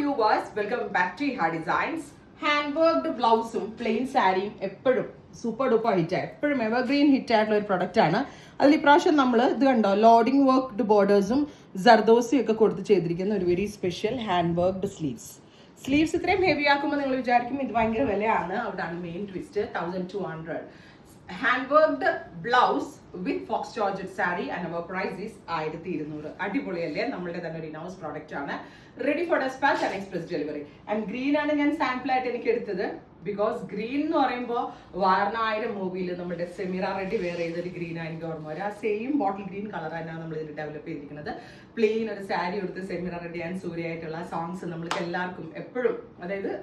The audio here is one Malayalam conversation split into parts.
viewers, welcome back to Iha Designs. Hand worked ബ്ലൗസും പ്ലെയിൻ സാരിയും എപ്പോഴും സൂപ്പർ ഡൂപ്പർ ഹിറ്റ് എപ്പോഴും എവർഗ്രീൻ ഹിറ്റ് ആയിട്ടുള്ള ഒരു പ്രൊഡക്റ്റ് ആണ്. അതിൽ ഇപ്രാവശ്യം നമ്മൾ ഇത് കണ്ടോ ലോഡിംഗ് വർക്ക്ഡ് ബോർഡേഴ്സും ജർദോസിയും ഒക്കെ കൊടുത്ത് ചെയ്തിരിക്കുന്ന ഒരു very special hand worked sleeves ഇത്രയും ഹെവി ആക്കുമ്പോൾ നിങ്ങൾ വിചാരിക്കും ഇത് ഭയങ്കര വിലയാണ്. അവിടെയാണ് main twist. 1200 hand worked blouse with faux georgette sari and our price is 1200. അടിപൊളിയല്ലേ? നമ്മളുടെ തന്നെ ഒരു ഇനൗസ് പ്രോഡക്റ്റ് ആണ്. Ready for dispatch and express delivery. And green ആണ് ഞാൻ സാമ്പിൾ ആയിട്ട് എനിക്ക് എടുത്തത്. ബിക്കോസ് ഗ്രീൻ എന്ന് പറയുമ്പോൾ വാരണായിരം മൂവിയിൽ നമ്മുടെ സെമിറ റെഡി വെയർ ചെയ്തൊരു ഗ്രീൻ ആയിരിക്കും ഓർമ്മ വരും. ആ സെയിം ബോട്ടിൽ ഗ്രീൻ കളർ തന്നെയാണ് നമ്മൾ ഇതിൽ ഡെവലപ്പ് ചെയ്തിരിക്കുന്നത്. പ്ലെയിൻ ഒരു സാരി എടുത്ത് സെമിറ റെഡി ആൻഡ് സൂര്യ ആയിട്ടുള്ള സോങ്സ് നമ്മൾക്ക് എല്ലാവർക്കും എപ്പോഴും, അതായത്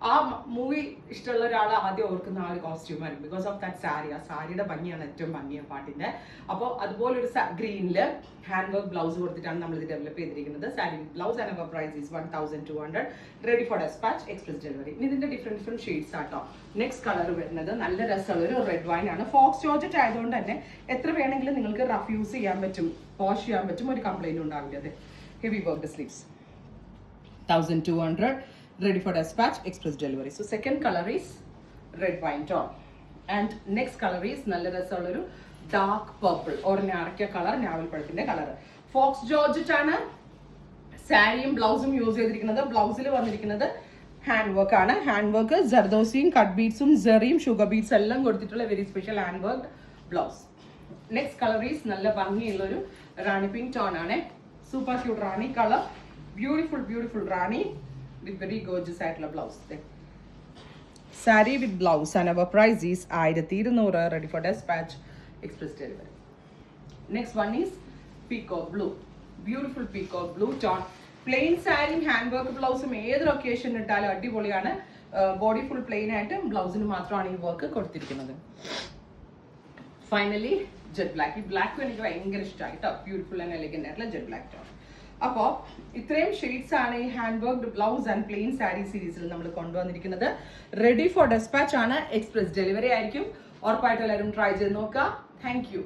ആ മൂവി ഇഷ്ടമുള്ള ഒരാൾ ആദ്യം ഓർക്കുന്ന ആ ഒരു കോസ്റ്റ്യൂമാണ്. Because of that sari. ആ സാരിയുടെ ഭംഗിയാണ് ഏറ്റവും ഭംഗിയ പാട്ടിന്റെ. അപ്പോൾ അതുപോലൊരു ഗ്രീനില് ഹാൻഡ് വർക്ക് ബ്ലൗസ് കൊടുത്തിട്ടാണ് നമ്മൾ ഇത് ഡെവലപ്പ് ചെയ്തിരിക്കുന്നത്. Sari blouse and our price is 1200. Ready for dispatch, express delivery. ഇനി ഇതിന്റെ ഡിഫറെന്റ് ഷെയ്ഡ്സ് ആട്ടോ. നെക്സ്റ്റ് കളർ വരുന്നത് നല്ല രസമുള്ള ഒരു റെഡ് വൈൻ ആണ്. ഫോക്സ് ജോർജറ്റ് ആയതുകൊണ്ട് തന്നെ എത്ര വേണമെങ്കിലും നിങ്ങൾക്ക് റഫ് യൂസ് ചെയ്യാൻ പറ്റും, വാഷ് ചെയ്യാൻ പറ്റും, ഒരു കംപ്ലൈന്റ് ഉണ്ടാവില്ല. അതെ, heavy work sleeves. 1200. Ready for dispatch, express delivery. So second color is red wine tone, and next color is നല്ല രസമുള്ളൊരു dark purple or ഞാറക്ക കളർ, ഞാവൽപ്പഴത്തിന്റെ കളർ. ഫോക്സ് ജോർജറ്റ് ആണ് സാരിയും ബ്ലൗസും യൂസ് ചെയ്തിരിക്കുന്നത്. ബ്ലൗസിൽ വന്നിരിക്കുന്നത് ഹാൻഡ് വർക്ക് ആണ്. ഹാൻഡ് വർക്ക് ജർദോസിയും കട്ട് ബീഡ്സും സെറിയും ഷുഗർ ബീഡ്സ് എല്ലാം കൊടുത്തിട്ടുള്ള very special hand work blouse. Next colour is നല്ല ഭംഗിയുള്ളൊരു റാണി പിങ്ക് ടോൺ ആണ്. Super cute rani colour. Beautiful rani with very gorgeous ആയിട്ടുള്ള blouse. Sari with blouse and our price is 1200. Ready for dispatch, express delivery. Next one is peacock blue. Beautiful peacock blue tone. Plain സാരിയും ഹാൻഡ് വർക്ക് ബ്ലൗസും ഏതൊരു ഒക്കേഷൻ ഇട്ടാലും അടിപൊളിയാണ്. ബോഡി ഫുൾ പ്ലെയിൻ ആയിട്ട് ബ്ലൗസിന് മാത്രമാണ് ഈ വർക്ക് കൊടുത്തിരിക്കുന്നത്. Finally jet black. ഈ ബ്ലാക്ക് എനിക്ക് ഭയങ്കര ഇഷ്ടമായി കേട്ടോ. ബ്യൂട്ടിഫുൾ ആൻഡ് എലിഗന്റ് ആയിട്ടുള്ള ജെറ്റ് ബ്ലാക്ക് ടോൺ. അപ്പോൾ ഇത്രയും ഷെയ്ഡ്സ് ആണ് ഈ hand worked blouse and plain sari സീരീസിൽ നമ്മൾ കൊണ്ടുവന്നിരിക്കുന്നത്. റെഡി ഫോർ ഡെസ്പാച്ച് ആണ്, എക്സ്പ്രസ് ഡെലിവറി ആയിരിക്കും. ഉറപ്പായിട്ടും എല്ലാവരും ട്രൈ ചെയ്ത് നോക്കുക. Thank U.